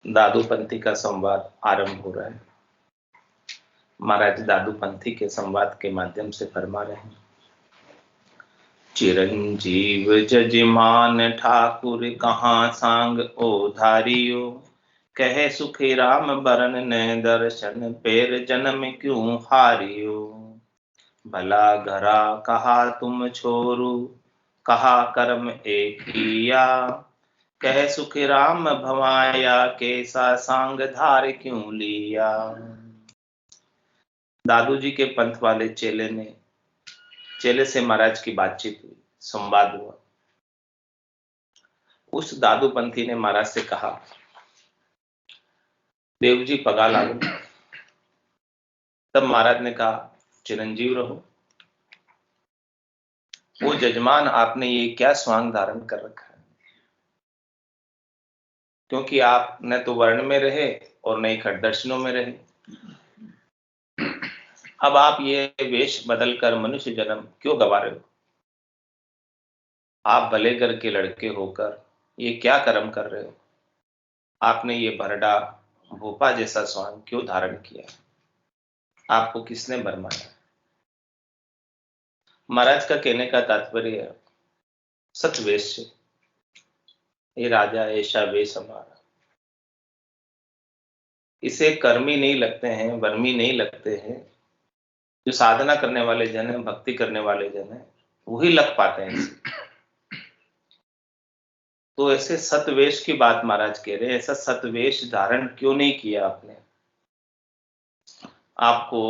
दादूपंथी का संवाद आरंभ हो रहा है। महाराज दादूपंथी के संवाद के माध्यम से फरमा रहे हैं, चिरंजीव जजमान ठाकुर कहाँ सांग ओधारियो, कहे सुखी राम बरन ने दर्शन पेर जन्म क्यों हारियो। भला घरा कहा तुम छोरू, कहा कर्म एक किया, कह सुख राम भवाया कैसा सांग धार क्यों लिया। दादू जी के पंथ वाले चेले से महाराज की बातचीत हुई, संवाद हुआ। उस दादू पंथी ने महाराज से कहा, देव जी पगा लागो। तब महाराज ने कहा, चिरंजीव रहो। वो जजमान आपने ये क्या स्वांग धारण कर रखा है, क्योंकि आप न तो वर्ण में रहे और न ही खट दर्शनों में रहे। अब आप ये वेश बदलकर मनुष्य जन्म क्यों गवा रहे हो। आप भले घर के लड़के होकर ये क्या कर्म कर रहे हो। आपने ये भरडा भोपा जैसा स्वांग क्यों धारण किया, आपको किसने भरमाया। महाराज का कहने का तात्पर्य है, सतवेश से, ये राजा ऐसा वेश हमारा। इसे कर्मी नहीं लगते हैं, वर्मी नहीं लगते हैं। जो साधना करने वाले जन है, भक्ति करने वाले जन है, वही लग पाते हैं इसे। तो ऐसे सतवेश की बात महाराज कह रहे हैं। ऐसा सतवेश धारण क्यों नहीं किया आपने। आपको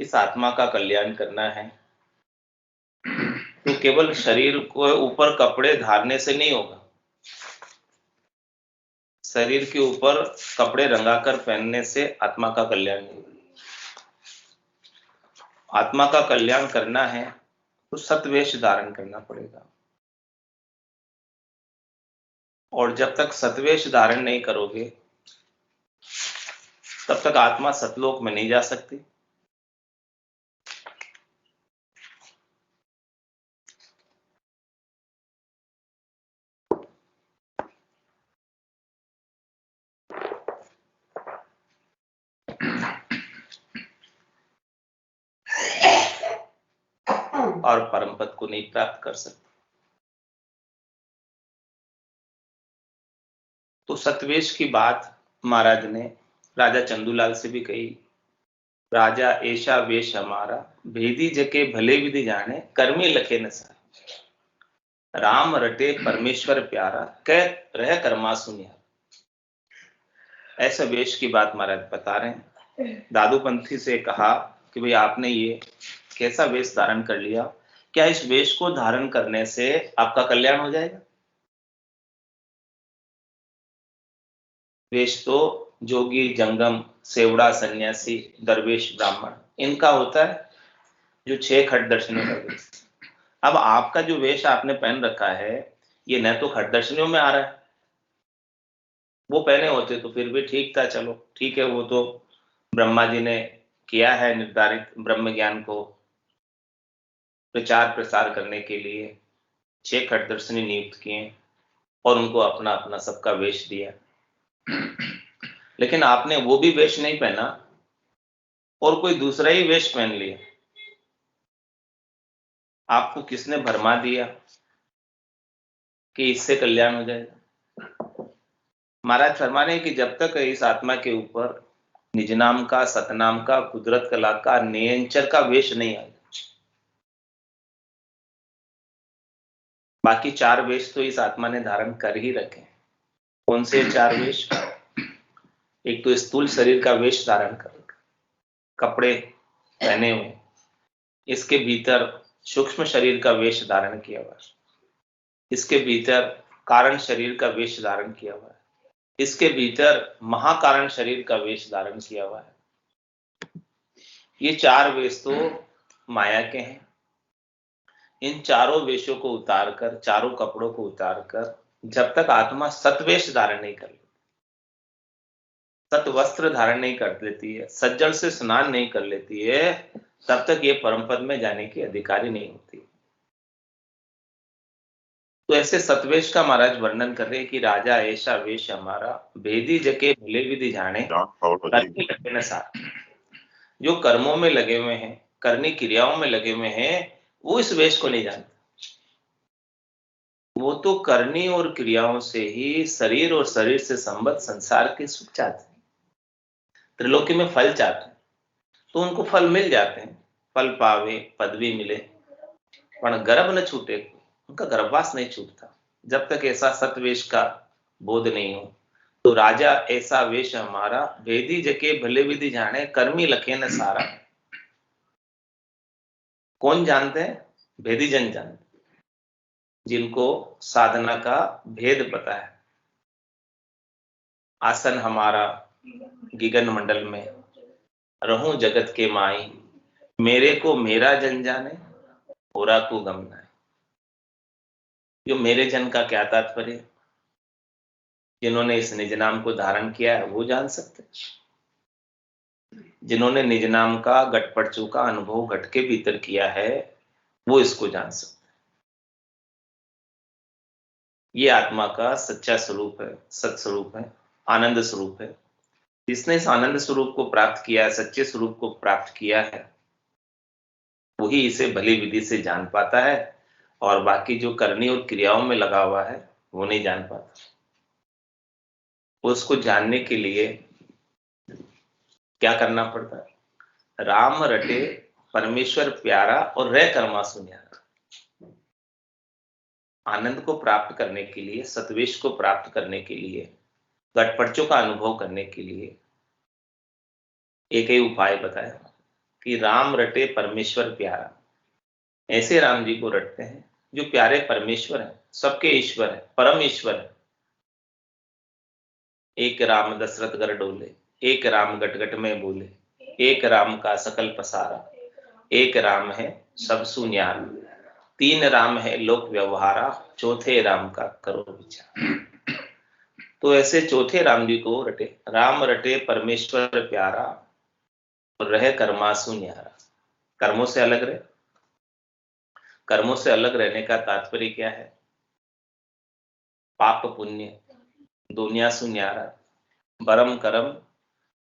इस आत्मा का कल्याण करना है तो केवल शरीर को ऊपर कपड़े धारने से नहीं होगा। शरीर के ऊपर कपड़े रंगाकर पहनने से आत्मा का कल्याण नहीं होगा। आत्मा का कल्याण करना है तो सतवेश धारण करना पड़ेगा। और जब तक सतवेश धारण नहीं करोगे तब तक आत्मा सतलोक में नहीं जा सकती। और परम पद को नहीं प्राप्त कर सकती। तो सतवेश की बात महाराज ने राजा चंदूलाल से भी कही। राजा ऐसा वेश हमारा, भेदी जके भले विधि जाने, कर्मी लखे न सा। राम रटे परमेश्वर प्यारा, कह रह कर्मा सुनिया। ऐसा वेश की बात महाराज बता रहे हैं। दादूपंथी से कहा कि भाई आपने ये कैसा वेश धारण कर लिया, क्या इस वेश को धारण करने से आपका कल्याण हो जाएगा। वेश तो जोगी, जंगम, सेवड़ा, सन्यासी, दरवेश, ब्राह्मण, इनका होता है, जो 6 खट दर्शनों का वेश। अब आपका जो वेश आपने पहन रखा है, ये न तो खट दर्शनों में आ रहा है। वो पहने होते तो फिर भी ठीक था, चलो ठीक है, वो तो ब्रह्मा जी ने किया है निर्धारित ब्रह्म ज्ञान को प्रचार प्रसार करने के लिए 6 खट दर्शनी नियुक्त किए और उनको अपना अपना सबका वेश दिया। लेकिन आपने वो भी वेश नहीं पहना और कोई दूसरा ही वेश पहन लिया। आपको किसने भरमा दिया कि इससे कल्याण हो जाएगा। महाराज फरमा रहे हैं कि जब तक इस आत्मा के ऊपर निज नाम का, सतनाम का, कुदरत कला का, नियंचर का वेश नहीं आएगा। बाकी 4 वेश तो इस आत्मा ने धारण कर ही रखे। कौन से 4 वेश। एक तो स्थूल शरीर का वेश धारण कर रखा, कपड़े पहने हुए। इसके भीतर सूक्ष्म शरीर का वेश धारण किया हुआ है। इसके भीतर कारण शरीर का वेश धारण किया हुआ है। इसके भीतर महाकारण शरीर का वेश धारण किया हुआ है। ये 4 वेश तो माया के हैं। इन चारों वेशों को उतारकर, चारों कपड़ों को उतारकर, जब तक आत्मा सतवेश धारण नहीं कर लेती, सत वस्त्र धारण नहीं कर लेती है, सज्जल से स्नान नहीं कर लेती है, तब तक ये परम पद में जाने की अधिकारी नहीं होती। तो ऐसे सतवेश का महाराज वर्णन कर रहे हैं कि राजा ऐसा वेश हमारा, भेदी जके भले विधि जाने, करने लगे न सारा। जो कर्मों में लगे हुए हैं, करनी क्रियाओं में लगे हुए हैं, वो इस वेश को नहीं जानते। वो तो करनी और क्रियाओं से ही शरीर और शरीर से संबद्ध संसार के सुख चाहते हैं, त्रिलोकी में फल चाहते हैं, तो उनको फल मिल जाते हैं, फल पावे, पदवी मिले, पर गर्भ न छूटे, उनका गर्भवास नहीं छूटता जब तक ऐसा सतवेश का बोध नहीं हो। तो राजा ऐसा वेश हमारा, भेदी जके भले विधि जाने, कर्मी लखे न सारा। कौन जानते हैं? भेदी जन जानते, जिनको साधना का भेद पता है। आसन हमारा गिगन मंडल में, रहूं जगत के माई, मेरे को मेरा जन जाने, ओरा को गम नाय। जो मेरे जन का क्या तात्पर्य? जिन्होंने इस निज नाम को धारण किया है वो जान सकते, जिन्होंने निज नाम का घटपटचू का अनुभव घट के भीतर किया है वो इसको जान सकते। ये आत्मा का सच्चा स्वरूप है, सत्स्वरूप है, आनंद स्वरूप है। जिसने इस आनंद स्वरूप को प्राप्त किया है, सच्चे स्वरूप को प्राप्त किया है, वही इसे भली विधि से जान पाता है, और बाकी जो करनी और क्रियाओं में लगा हुआ है वो नहीं जान पाता। उसको जानने के लिए क्या करना पड़ता है? राम रटे परमेश्वर प्यारा और रह कर्मा सुन्यारा। आनंद को प्राप्त करने के लिए, सतवेश को प्राप्त करने के लिए, घटपटचों का अनुभव करने के लिए एक ही उपाय बताया कि राम रटे परमेश्वर प्यारा। ऐसे राम जी को रटते हैं जो प्यारे परमेश्वर हैं, सबके ईश्वर है, परम ईश्वर है। एक राम दशरथ घर डोले, एक राम गट गट में बोले, एक राम का सकल पसारा, एक राम है सब सुन्यारा, तीन राम है लोक व्यवहारा, चौथे राम का करो विचार। तो ऐसे चौथे राम जी को रटे, राम रटे परमेश्वर प्यारा और रहे कर्मा सुन्यारा। कर्मों से अलग रहे। कर्मों से अलग रहने का तात्पर्य क्या है? पाप पुण्य दुनिया सुन्यारा, बरम करम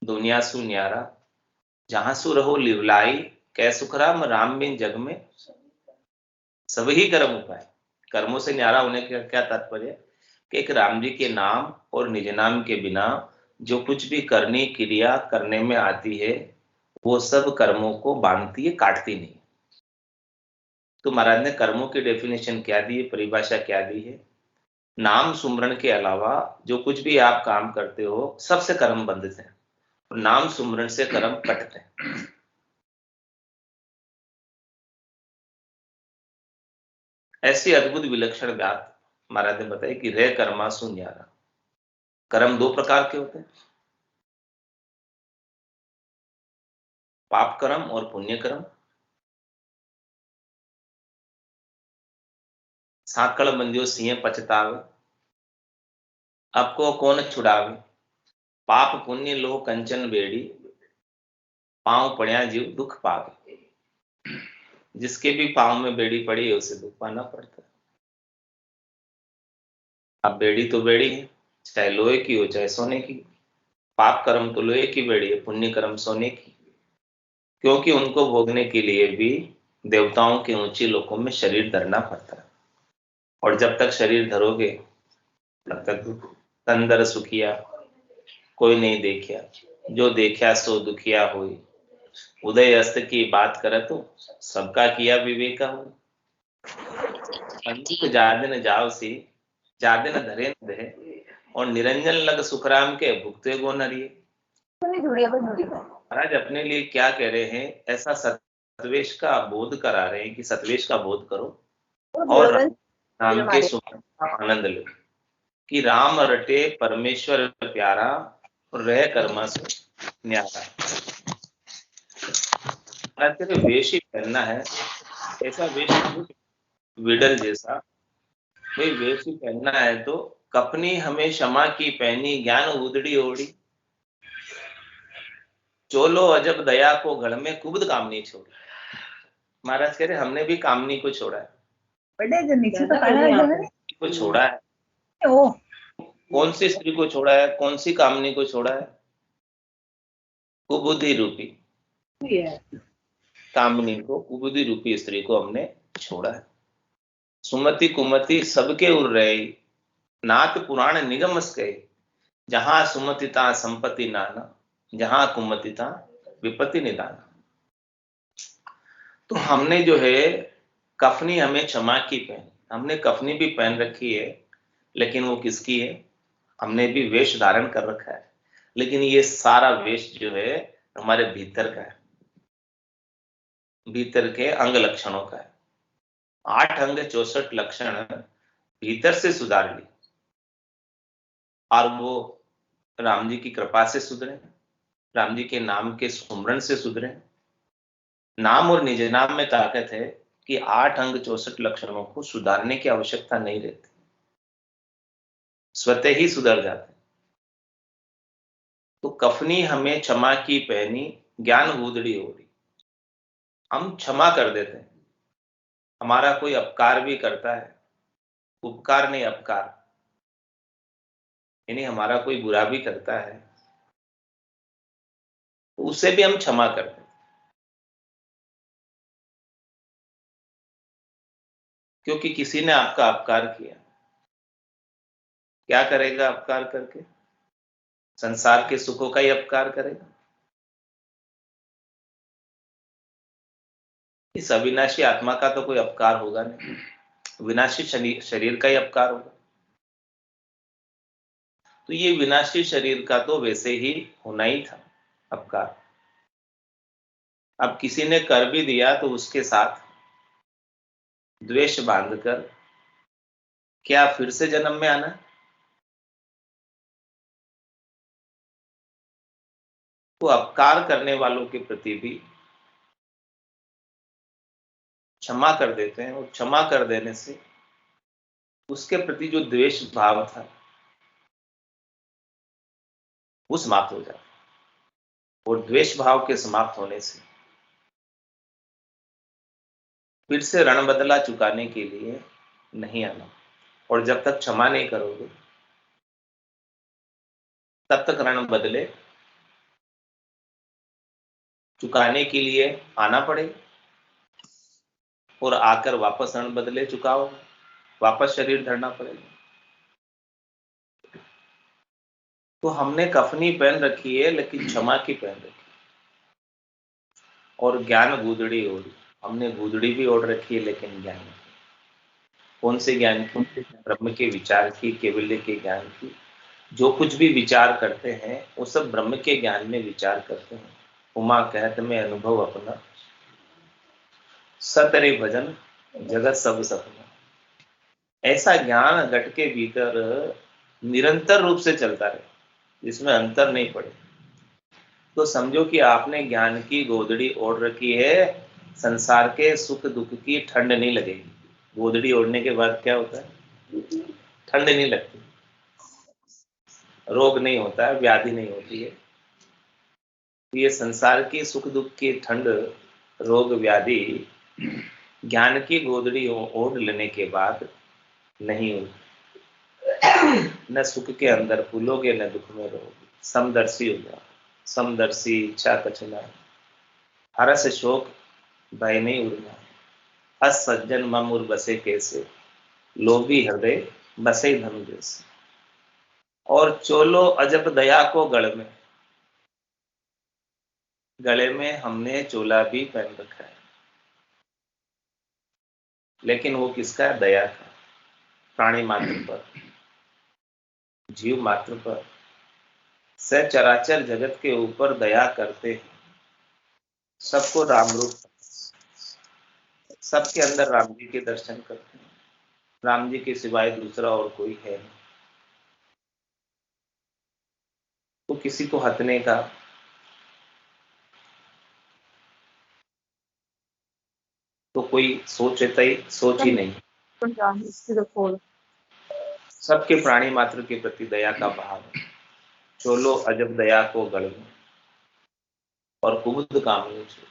दुनिया सुन्यारा, जहां सु रहो लिवलाई, कै सुखराम राम बिन जग में सभी कर्म उपाय। कर्मों से न्यारा होने का क्या तात्पर्य? कि एक राम जी के नाम और निज नाम के बिना जो कुछ भी करनी क्रिया करने में आती है वो सब कर्मों को बांधती है, काटती नहीं। तो महाराज ने कर्मों की डेफिनेशन क्या दी है, परिभाषा क्या दी है? नाम सुमरण के अलावा जो कुछ भी आप काम करते हो सबसे कर्म बंधित है, नाम सुमरण से कर्म कटते हैं। ऐसी अद्भुत विलक्षण बात महाराज ने बताई कि रे कर्मा सुन्यारा। कर्म दो प्रकार के होते हैं, पाप कर्म और पुण्य कर्म। साकड़ बंदियो सिंह पछतावे, आपको कौन छुड़ावे, पाप पुण्य लो कंचन बेड़ी, पांव पड़िया जीव दुख पावे। जिसके भी पांव में बेड़ी पड़ी है उसे दुख पाना पड़ता है। अब बेड़ी तो बेड़ी है, चाहे लोहे की हो चाहे सोने की। पाप कर्म तो लोहे की बेड़ी है, पुण्य कर्म सोने की, क्योंकि उनको भोगने के लिए भी देवताओं के ऊंचे लोकों में शरीर धरना पड़ता है। और जब तक शरीर धरोगे तब तक तंदर सुखिया कोई नहीं देखिया, जो देखा सो दुखिया होई, उदय अस्त की बात करे तो सबका किया विवेका हो। अंतिक जादिन जाव सी, जादिन धरे न दे, और निरंजन लग सुखराम के भुगते गो नरिये। महाराज अपने लिए क्या कह रहे हैं? ऐसा सतवेश का बोध करा रहे हैं कि सतवेश का बोध करो और राम के सुख का आनंद लो, कि राम रटे परमेश्वर प्यारा और रह कर्मा से न्यारा। वेश ही पहनना है, ऐसा वेश विडल जैसा भाई वेश ही पहनना है तो कपनी हमें क्षमा की पहनी, ज्ञान उदड़ी ओढ़ी, चोलो अजब दया को गढ़ में कुबद कामनी छोड़ी। महाराज कह रहे हमने भी कामनी को छोड़ा है। को छोड़ा है? ओ, कौन सी स्त्री को छोड़ा है? कौन सी कामनी को छोड़ा है? कुबुद्धि रूपी कामनी को, कुबुद्धि रूपी स्त्री को हमने छोड़ा है। सुमति कुमति सबके उर रहे, नाथ पुराण निगमस कहे, जहां सुमति ता संपत्ति नाना, जहां कुमति ता विपत्ति निदाना। तो हमने जो है कफनी हमें क्षमा की पहनी, हमने कफनी भी पहन रखी है, लेकिन वो किसकी है? हमने भी वेश धारण कर रखा है, लेकिन ये सारा वेश जो है हमारे भीतर का है, भीतर के अंग लक्षणों का है। 8 अंग 64 लक्षण भीतर से सुधार ली, और वो राम जी की कृपा से सुधरे, राम जी के नाम के सुमरन से सुधरे। नाम और निज नाम में ताकत है कि 8 अंग 64 लक्षणों को सुधारने की आवश्यकता नहीं रहती, स्वतः ही सुधर जाते। तो कफनी हमें क्षमा की पहनी, ज्ञान गूदड़ी ओढ़ी। हम क्षमा कर देते हैं, हमारा कोई अपकार भी करता है, उपकार नहीं अपकार, यानी हमारा कोई बुरा भी करता है तो उसे भी हम क्षमा करते हैं। क्योंकि किसी ने आपका अपकार किया, क्या करेगा अपकार करके? संसार के सुखों का ही अपकार करेगा। इस अविनाशी आत्मा का तो कोई अपकार होगा नहीं, विनाशी शरीर का ही अपकार होगा। तो ये विनाशी शरीर का तो वैसे ही होना ही था अपकार। अब किसी ने कर भी दिया तो उसके साथ द्वेष बांधकर क्या फिर से जन्म में आना? तो अपकार करने वालों के प्रति भी क्षमा कर देते हैं, और क्षमा कर देने से उसके प्रति जो द्वेष भाव था वो समाप्त हो जाता है। और द्वेष भाव के समाप्त होने से फिर से रण बदला चुकाने के लिए नहीं आना। और जब तक क्षमा नहीं करोगे तब तक रण बदले चुकाने के लिए आना पड़ेगा, और आकर वापस रण बदले चुकाओ, वापस शरीर धरना पड़ेगा। तो हमने कफनी पहन रखी है, लेकिन क्षमा की पहन रखी है। और ज्ञान गूदड़ी ओढ़ी, हमने गूदड़ी भी ओढ़ रखी है, लेकिन ज्ञान की। कौन से ज्ञान की? ब्रह्म के विचार की, केवल्य के ज्ञान की। जो कुछ भी विचार करते हैं वो सब ब्रह्म के ज्ञान में विचार करते हैं। उमा कहत में अनुभव अपना, सतरे भजन जगत सब सपना। ऐसा ज्ञान घट के भीतर निरंतर रूप से चलता रहे, जिसमें अंतर नहीं पड़े। तो समझो कि आपने ज्ञान की गोदड़ी ओढ़ रखी है, संसार के सुख दुख की ठंड नहीं लगेगी। गोदड़ी ओढ़ने के बाद क्या होता है? ठंड नहीं लगती, रोग नहीं होता है, व्याधि नहीं होती है। ये संसार की सुख दुख की ठंड, रोग व्याधि ज्ञान की गोदड़ी ओढ़ लेने के बाद नहीं होगी। न सुख के अंदर फूलोगे, न दुख में रहोगे, समदर्शी हो जाओ। समदर्शी इच्छा कचना, हरस शोक भय नहीं उड़ना। अस सज्जन ममुर बसे कैसे, लोभी हृदय बसे धनु जैसे। और चोलो अजब दया को गढ़ में, गले में हमने चोला भी पहन रखा है, लेकिन वो किसका है? दया का। प्राणी मात्र पर, जीव मात्र पर, सचराचर जगत के ऊपर दया करते हैं। सबको राम रूप, सबके अंदर राम जी के दर्शन करते हैं। राम जी के सिवाय दूसरा और कोई है नहीं। तो किसी को हंसने का, तो कोई सोच ही नहीं। सबके प्राणी मात्र के प्रति दया का भाव है। चोलो अजब दया को गढ़ में, और कुबुद्ध कामनी छो।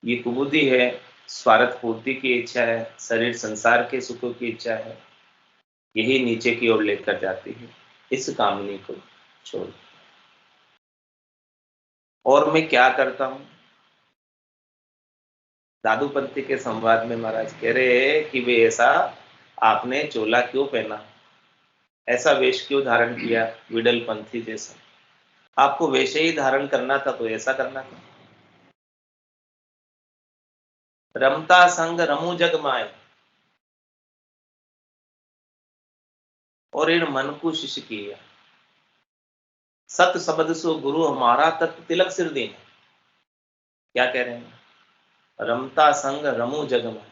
ये कुबुद्धि है स्वार्थ पूर्ति की इच्छा है, शरीर संसार के सुखों की इच्छा है, यही नीचे की ओर लेकर जाती है। इस कामनी को छोड़। और मैं क्या करता हूं? दादूपंथी के संवाद में महाराज कह रहे हैं कि वे ऐसा आपने चोला क्यों पहना, ऐसा वेश क्यों धारण किया, विडल पंथी जैसा? आपको वैसे ही धारण करना था तो ऐसा करना था। रमता संग रमू जग माए, और इन मन को शिष्य किया। सत शब्द सो गुरु हमारा, तत् तिलक सिर दीन। क्या कह रहे हैं? रमता संग रमू जग माए,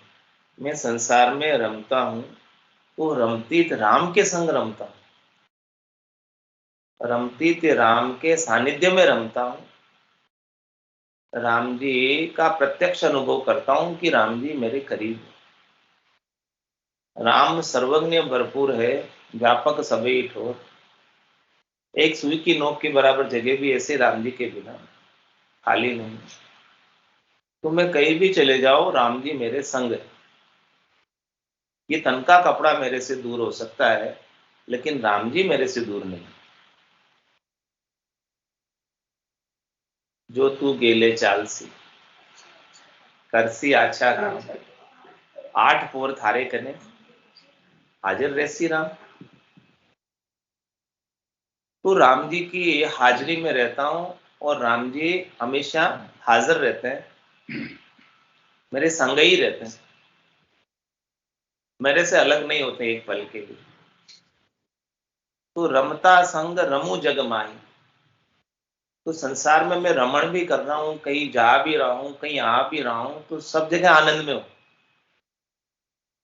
मैं संसार में रमता हूं तो रमती राम के संग रमता हूं, रमती राम के सानिध्य में रमता हूं। राम जी का प्रत्यक्ष अनुभव करता हूं कि राम जी मेरे करीब है। राम सर्वज्ञ भरपूर है, व्यापक सभी ठोर, एक सुई की नोक के बराबर जगह भी ऐसे राम जी के बिना खाली नहीं। तो मैं कहीं भी चले जाओ, राम जी मेरे संग है। ये तन का कपड़ा मेरे से दूर हो सकता है, लेकिन राम जी मेरे से दूर नहीं। जो तू गेले चालसी, करसी आछा राम, आठ पोर थारे कने, हाजिर रहसी राम। तो राम जी की हाजिरी में रहता हूं, और राम जी हमेशा हाजिर रहते हैं, मेरे संग ही रहते हैं, मेरे से अलग नहीं होते एक पल के लिए। तो रमता संग रमू जग माही, तो संसार में मैं रमण भी कर रहा हूं, कहीं जा भी रहा हूं, कहीं आ भी रहा हूं, तो सब जगह आनंद में हूं।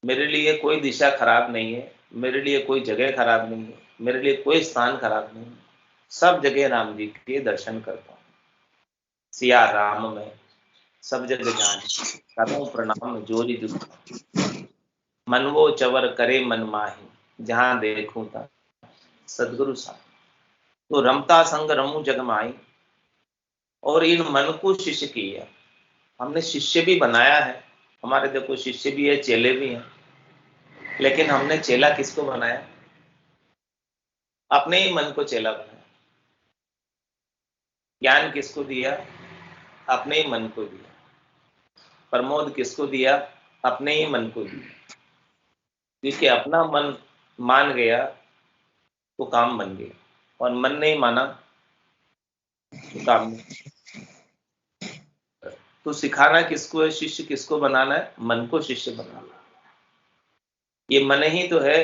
मेरे लिए कोई दिशा खराब नहीं है, मेरे लिए कोई जगह खराब नहीं है, मेरे लिए कोई स्थान खराब नहीं है। सब जगह राम जी के दर्शन करता हूं। सिया राम में सब जग जान, करूं प्रणाम जोरी जुग, मन वो चवर करे मन माही, जहां देखूं ता सदगुरु सा। तो रमता संग रमू जग माही, और इन मन को शिष्य किया। हमने शिष्य भी बनाया है, हमारे देखो शिष्य भी है, चेले भी हैं, लेकिन हमने चेला किसको बनाया? अपने ही मन को चेला बनाया। ज्ञान किसको दिया? अपने ही मन को दिया। प्रमोद किसको दिया? अपने ही मन को दिया। क्योंकि अपना मन मान गया तो काम बन गया, और मन नहीं माना तो काम नहीं। तो सिखाना किसको है? शिष्य किसको बनाना है? मन को शिष्य बनाना। ये मन ही तो है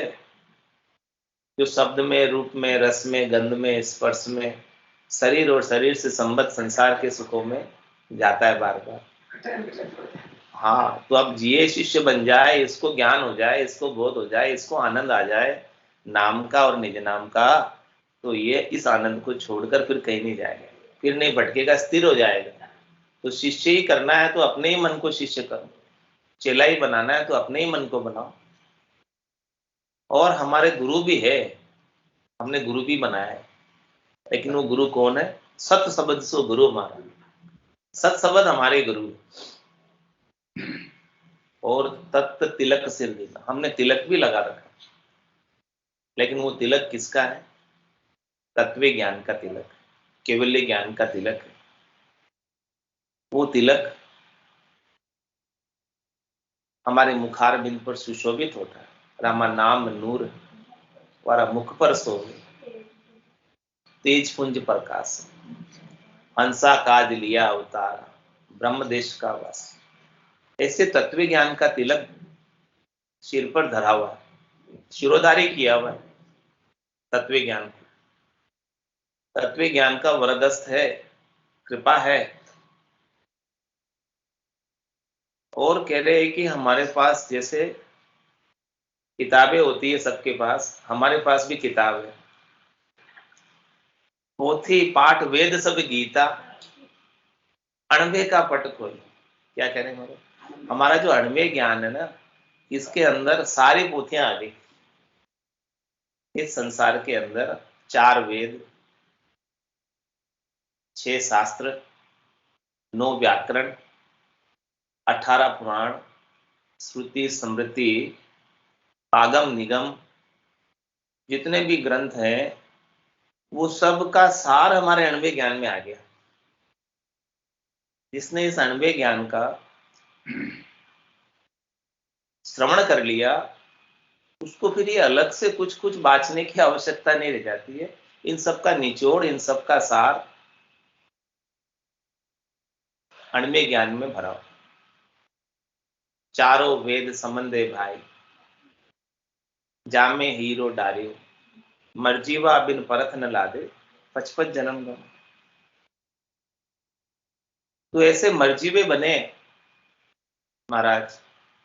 जो शब्द में, रूप में, रस में, गंध में, स्पर्श में, शरीर और शरीर से संबद्ध संसार के सुखों में जाता है बार बार। हाँ, तो अब जिए शिष्य बन जाए, इसको ज्ञान हो जाए, इसको बोध हो जाए, इसको आनंद आ जाए नाम का और निज नाम का, तो ये इस आनंद को छोड़कर फिर कहीं नहीं जाएगा, फिर नहीं भटकेगा, स्थिर हो जाएगा। तो शिष्य ही करना है तो अपने ही मन को शिष्य करो, चेला ही बनाना है तो अपने ही मन को बनाओ। और हमारे गुरु भी है, हमने गुरु भी बनाया है, लेकिन वो गुरु कौन है? सत शब्द सो गुरु हमारा। सत शब्द हमारे गुरु, और तत्त तिलक सिर देना, हमने तिलक भी लगा रखा, लेकिन वो तिलक किसका है? तत्व ज्ञान का तिलक, केवल्य ज्ञान का तिलक है। वो तिलक हमारे मुखार बिंद पर सुशोभित होता है। रामा नाम नूर वारा मुख पर सोवे, तेज पुंज प्रकाश, हंसा काज लिया अवतार, ब्रह्म देश का वास। ऐसे तत्व ज्ञान का तिलक सिर पर धरा हुआ है, शिरोधारी किया हुआ है तत्व ज्ञान को। तत्व ज्ञान का वरदस्त है, कृपा है। और कह रहे हैं कि हमारे पास जैसे किताबें होती है सबके पास, हमारे पास भी किताब है। पोथी पाठ वेद सब गीता, अणवे का पट खोल। क्या कह रहे हैं हमारे? हमारा जो अणवे ज्ञान है ना, इसके अंदर सारी पोथियां आ गई। इस संसार के अंदर 4 वेद, 6 शास्त्र, 9 व्याकरण, 18 पुराण, श्रुति स्मृति, आगम निगम, जितने भी ग्रंथ हैं वो सब का सार हमारे अणुवे ज्ञान में आ गया। जिसने इस अणुवे ज्ञान का श्रवण कर लिया उसको फिर ये अलग से कुछ कुछ बांचने की आवश्यकता नहीं रह जाती है। इन सब का निचोड़, इन सब का सार अणुवे ज्ञान में भरा हो। चारों वेद संबंधे भाई, जामे हीरो डारियो, मर्जीवा बिन परत न लादे, 55 जन्म गम। तो ऐसे मर्जीवे बने महाराज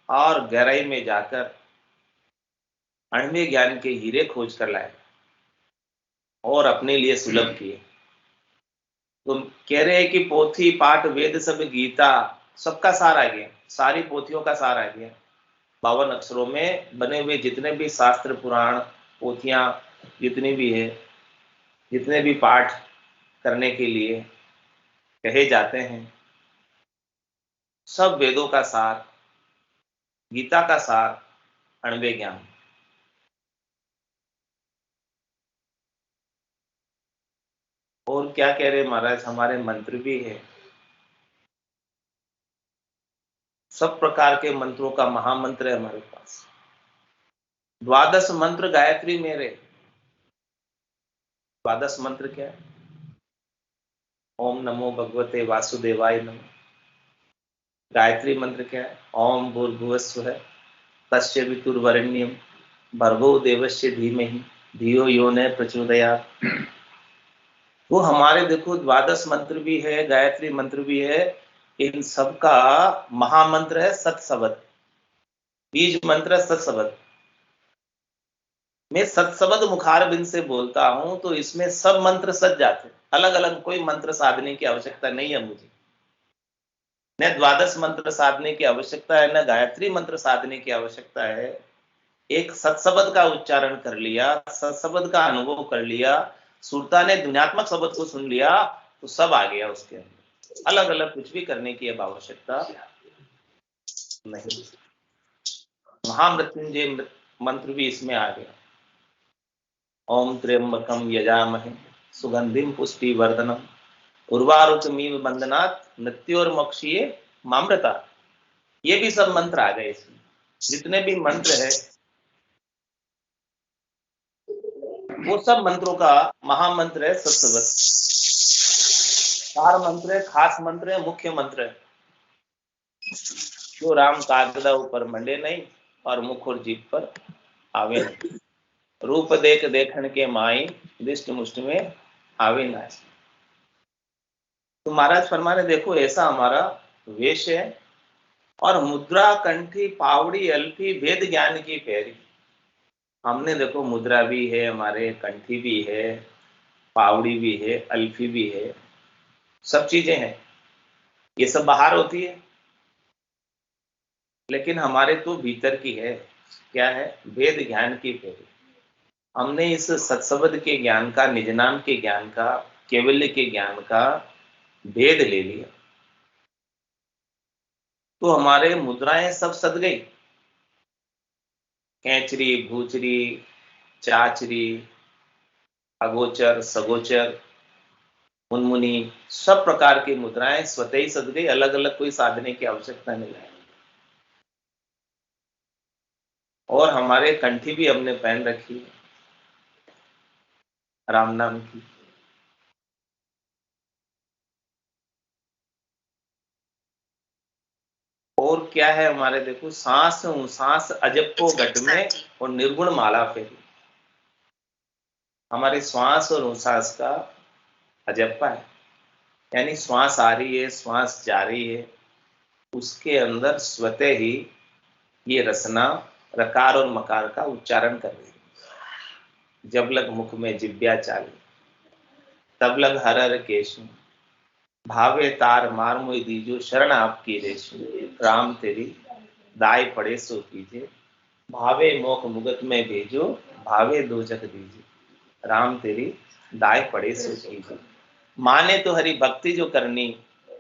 और गहराई में जाकर अणुवे ज्ञान के हीरे खोज कर लाए और अपने लिए सुलभ किए। तो कह रहे हैं कि पोथी पाठ वेद सब गीता सबका सार आ गया, सारी पोथियों का सार आ गया। 52 अक्षरों में बने हुए जितने भी शास्त्र पुराण पोथियां जितनी भी है, जितने भी पाठ करने के लिए कहे जाते हैं, सब वेदों का सार, गीता का सार अणुवे ज्ञान। और क्या कह रहे महाराज, हमारे मंत्र भी है, सब प्रकार के मंत्रों का महामंत्र है हमारे पास। 12 मंत्र गायत्री मेरे। 12 मंत्र क्या है? ओम नमो भगवते वासुदेवाय नमः। गायत्री मंत्र क्या है? ओम भूर्भुवस्सुः तस्य वितुर्वरेण्यं भर्गो देवस्य धीमहि धियो यो न प्रचोदयात्। वो हमारे देखो 12 मंत्र भी है, गायत्री मंत्र भी है, इन सबका महामंत्र है सत्शब्द। बीज मंत्र सत्शब्द। मैं सत्शब्द मुखार बिन से बोलता हूं तो इसमें सब मंत्र सज जाते, अलग अलग कोई मंत्र साधने की आवश्यकता नहीं है मुझे। न 12 मंत्र साधने की आवश्यकता है, न गायत्री मंत्र साधने की आवश्यकता है। एक सत्शब्द का उच्चारण कर लिया, सत्शब्द का अनुभव कर लिया, सुरता ने दुनियात्मक शब्द को सुन लिया तो सब आ गया उसके अंदर। अलग अलग कुछ भी करने की अब आवश्यकता नहीं। महामृत्युंजय मंत्र भी इसमें आ गया। ओम त्र्यंबकम यजामहे सुगंधिम पुष्टिवर्धनम उर्वारुकमिव बंधनात् मृत्योर्मुक्षीये मामृता। ये भी सब मंत्र आ गए इसमें। जितने भी मंत्र है वो सब मंत्रों का महामंत्र है सत्शब्द। 4 मंत्र है, खास मंत्र है, मुख्य मंत्र है। जो राम कागदा ऊपर मंडे नहीं और मुख और जीभ पर आवे नहीं। रूप देख देखन के माई दिष्ट मुष्ट में आवे ना। तो महाराज फरमा रहे देखो ऐसा हमारा वेश है और मुद्रा कंठी पावड़ी अल्फी वेद ज्ञान की फेरी। हमने देखो मुद्रा भी है, हमारे कंठी भी है, पावड़ी भी है, अल्फी भी है, सब चीजें हैं। ये सब बाहर होती है लेकिन हमारे तो भीतर की है। क्या है? वेद ज्ञान की फेरी। हमने इस सत्शब्द के ज्ञान का, निज नाम के ज्ञान का, केवल्य के ज्ञान का भेद ले लिया तो हमारे मुद्राएं सब सद गई। कैचरी, भूचरी, चाचरी, अगोचर, सगोचर, मुनमुनी, सब प्रकार की मुद्राएं स्वतः ही सद गई। अलग अलग कोई साधने की आवश्यकता नहीं है। और हमारे कंठी भी हमने पहन रखी है राम नाम की। और क्या है हमारे देखो, सांस सांस अजब को घट में और निर्गुण माला फेरी। हमारे श्वास और उश्वास का अजप्पा है, यानी श्वास आ रही है, श्वास जा रही है, उसके अंदर स्वतः ही ये रसना रकार और मकार का उच्चारण कर रही है। जब लग मुख में जिब्या चाली तब लग हर हर केशु भावे तार मार मोई दीजो शरण आपकी रेशु। राम तेरी दाय पड़े सो कीजे भावे मोख मुगत में भेजो भावे दो जग दीजे। राम तेरी दाय पड़े सो कीजे। माने तो हरि भक्ति जो करनी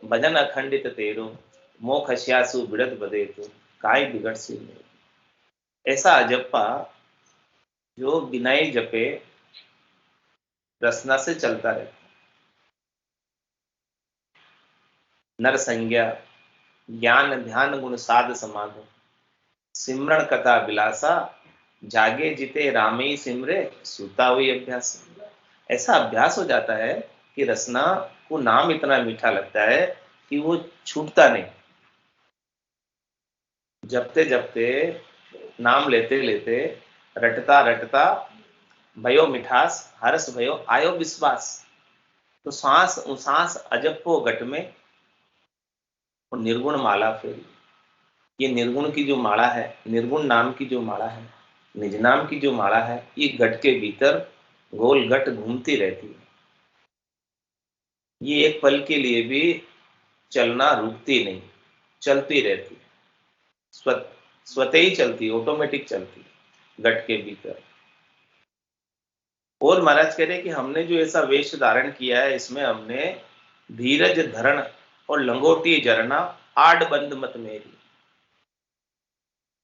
भजन अखंडित तेरो मोख हस्यासु बिड़त बदे तो काय बिगड़ से नहीं। ऐसा अजप्पा जो बिना ही जपे रसना से चलता रहता। नर संज्ञा ज्ञान ध्यान गुण साध समाधि सिमरण कथा बिलासा जागे जिते रामे सिमरे सूता हुई अभ्यास। ऐसा अभ्यास हो जाता है कि रसना को नाम इतना मीठा लगता है कि वो छूटता नहीं। जपते जपते नाम लेते लेते रटता रटता भयो मिठास हर्ष भयो आयो विश्वास। तो सांस अजपो घट में और निर्गुण माला फेरी। ये निर्गुण की जो माला है, निर्गुण नाम की जो माला है, निज नाम की जो माला है, ये घट के भीतर गोल घट घूमती रहती है। ये एक पल के लिए भी चलना रुकती नहीं, चलती रहती है। स्वतः ही चलती, ऑटोमेटिक चलती घट के भीतर। और महाराज कह रहे कि हमने जो ऐसा वेश धारण किया है, इसमें हमने धीरज धरण और लंगोटी जरना आड़ बंद मत मेरी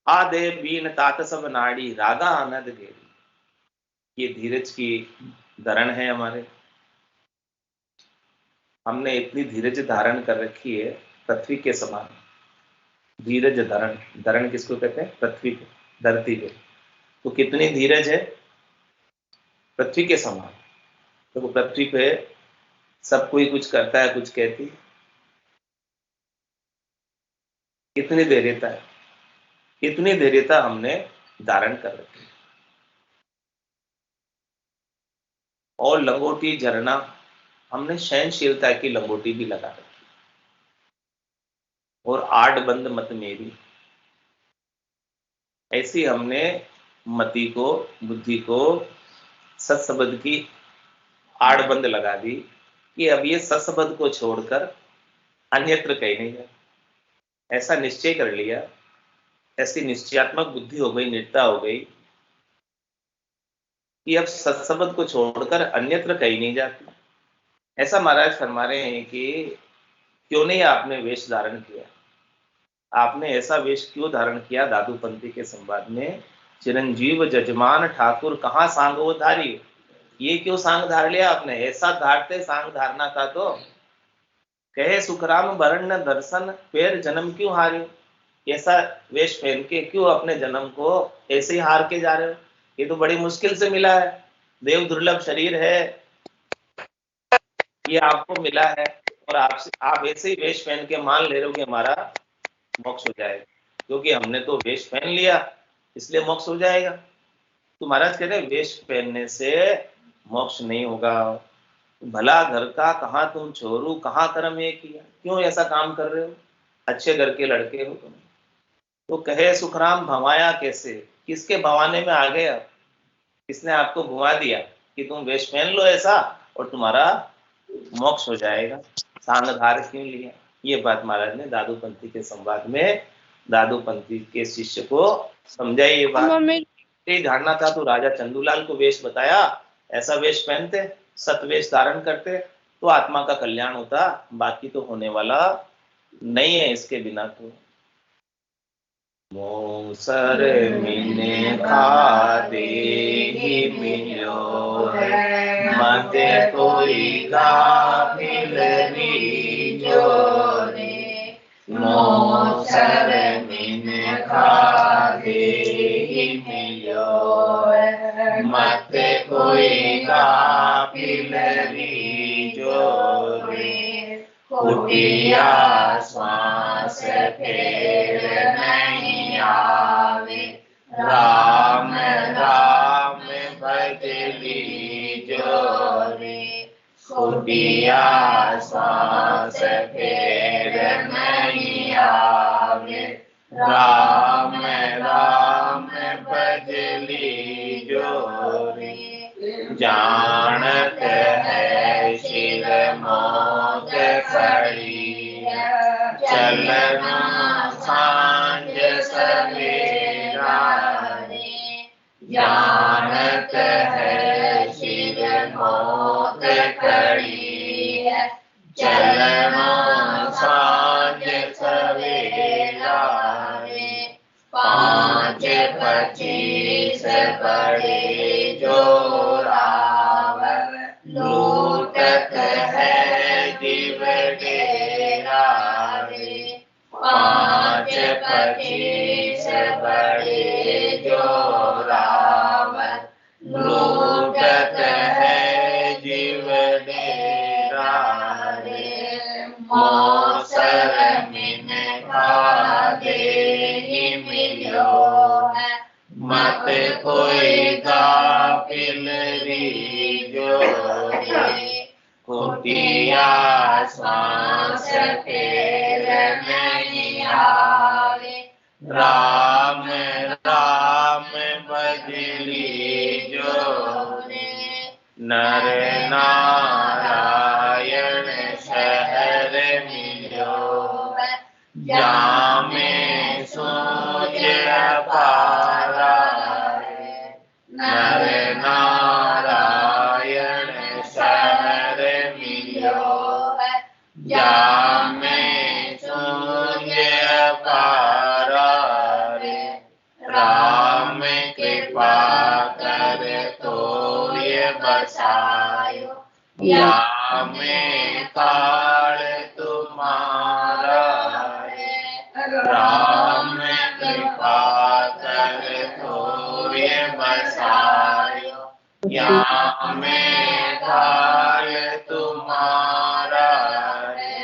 आदे बीन तात सब नाड़ी रागा आनंद गेरी। ये धीरज की धरण है हमारे। हमने इतनी धीरज धारण कर रखी है पृथ्वी के समान। धीरज धरण, धरण किसको कहते हैं? पृथ्वी पे, धरती पे। तो कितनी धीरज है? पृथ्वी के समान। तो पृथ्वी पे सब कोई कुछ करता है, कुछ कहती, कितनी धैर्यता है, कितनी धैर्यता हमने धारण कर रखी है। और लंगोटी झरना, हमने सहनशीलता की लंगोटी भी लगा रखी। और आड़ बंद मत मेरी, ऐसी हमने मति को, बुद्धि को सत्सबद की आड़बंद लगा दी कि अब ये सत्सबद को छोड़कर अन्यत्र कहीं नहीं जाए। ऐसा निश्चय कर लिया, ऐसी निश्चयात्मक बुद्धि हो गई, निष्ठा हो गई कि अब सत्सबद को छोड़कर अन्यत्र कहीं नहीं जाती। ऐसा महाराज फरमा रहे हैं कि क्यों नहीं आपने वेश धारण किया? आपने ऐसा वेश क्यों धारण किया? दादूपंथी के संवाद में, चिरंजीव जजमान ठाकुर कहाँ सांग वो धारी। ये क्यों सांग धार लिया आपने? ऐसा धारते सांग धारना था तो कहे सुखराम वरण दर्शन फिर जन्म क्यों हारे। ऐसा वेश पहन के क्यों अपने जन्म को ऐसे ही हार के जा रहे हो? ये तो बड़ी मुश्किल से मिला है, देव दुर्लभ शरीर है, ये आपको मिला है, और आप ऐसे ही वेश पहन के मान ले रहे हो कि हमारा मोक्ष हो जाएगा। क्योंकि हमने तो वेश पहन लिया इसलिए मोक्ष हो जाएगा। तो महाराज कह रहे वेश पहनने से मोक्ष नहीं होगा। भला घर का कहाँ तुम छोरू, कहाँ कर्म ये किया, क्यों ऐसा काम कर रहे हो? अच्छे घर के लड़के हो तुम। तो कहे सुखराम भवाया कैसे, किसके भवाने में आ गए? अब किसने आपको भुवा दिया कि तुम वेश पहन लो ऐसा और तुम्हारा मोक्ष हो जाएगा? सांगधार क्यों लिया? ये बात महाराज ने दादूपंथी के संवाद में दादूपंथी के शिष्य को समझाई। ये बात धारणा था तो राजा चंदूलाल को वेश बताया, ऐसा वेश पहनते, सतवेश धारण करते तो आत्मा का कल्याण होता, बाकी तो होने वाला नहीं है इसके बिना। तो मोसर मिने खादे ही मिलो मते कोई गाफिल रीजो रे। मोसर मिने खादे ही मिलो मते कोई गाफिल रीजो रे। कुटिया श्वास फेर नहीं आवे राम राम भजली जोरे। कुटिया श्वास फेर नहीं आवे राम राम भजली जोरे। जानत है शिव मोद खड़ी चलना सांझ सवेरा रे। जानत है शिव मोद खड़ी चलना सांझ सवेरा पचीस बड़े जो रावण, लूटत है जीव डेरा रे, मौसर मिन खादे ही मिलो है, मत कोई गाफिल रीजो रे, कुटिया श्वास फेर नहीं आवे, राम राम भजली जो रे, नर नारायण शहर मिलो है, जामे सूझ अपारा रे, नर नारायण शहर मिलो है, जामे सूझ अपारा रे, राम कृपा कर तो ये बसायो, या में काल तुम्हारा रे, राम कृपा कर तो ये बसायो, या में काल तुम्हारा रे,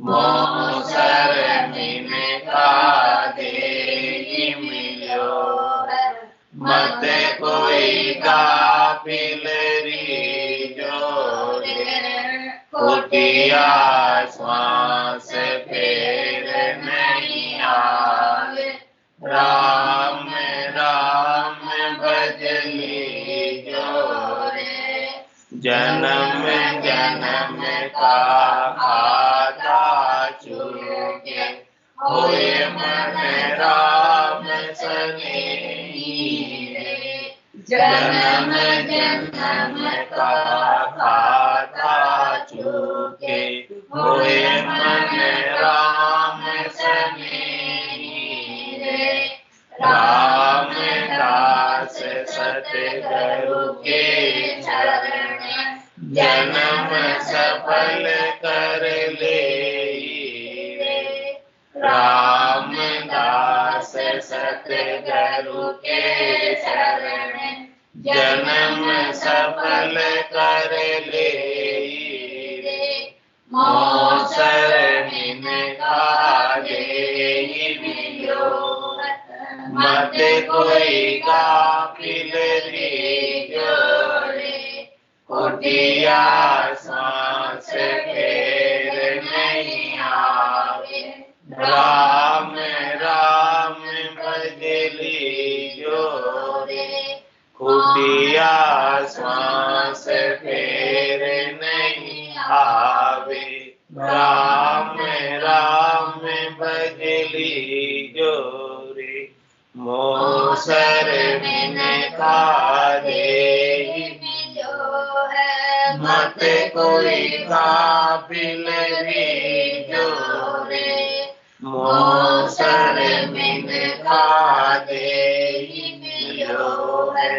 मौसर मिन का दे मिलो है, मत कोई गाफिल रीजो रे, कुटिया श्वास फेर नहीं आवे, राम राम भजली जो रे, जन्म जन्म का खाता चूके, होए मन राम सनेही रे, जन्म जन्म का खाता चूके, होए मन राम सनेही रे, राम दास सतगुरु के चरण, जन्म सफल कर ले रे, राम दास सतगुरु के चरण, जन्म सफल कर ले रे, मौसर मिन का दे मिलो है, मत कोई गाफिल रीजो रे, कुटिया श्वास फेर नहीं आवे, राम राम भजली जो रे, कुटिया श्वास फेर नहीं आवे, राम राम भजली जो रे, मौसर मिन का दे मिलो है, मत कोई गाफिल रीजो रे, मौसर मिन का दे मिलो है,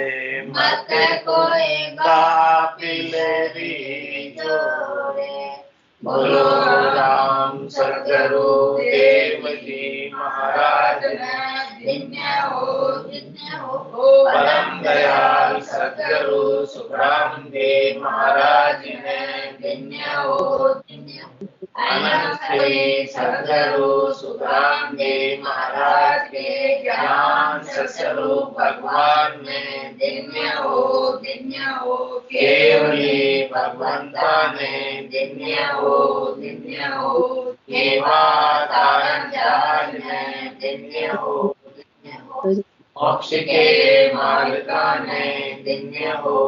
मत कोई गाफिल रीजो रे, बोलो राम सतगुरु देव जी महाराज धन्य हो, परम दयाल सतगुरु सुखराम देव महाराज ने धन्य हो, अनंत श्री सतगुरु सुखराम देव महाराज के ज्ञान स्वरूप भगवान ने धन्य हो, केवली भगवंता ने धन्य हो, केवा तारण जहाज ने धन्य हो, मोक्ष के मार्गा ने धन्य हो,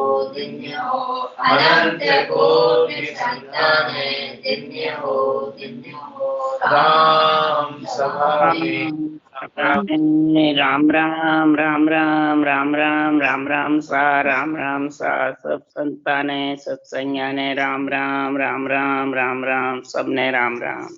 अनंत कोटि संताने धन्य हो, राम सभा में राम राम राम राम राम राम राम राम सा सब संताने सत्संज्ञा ने राम राम राम राम राम राम सबने राम राम।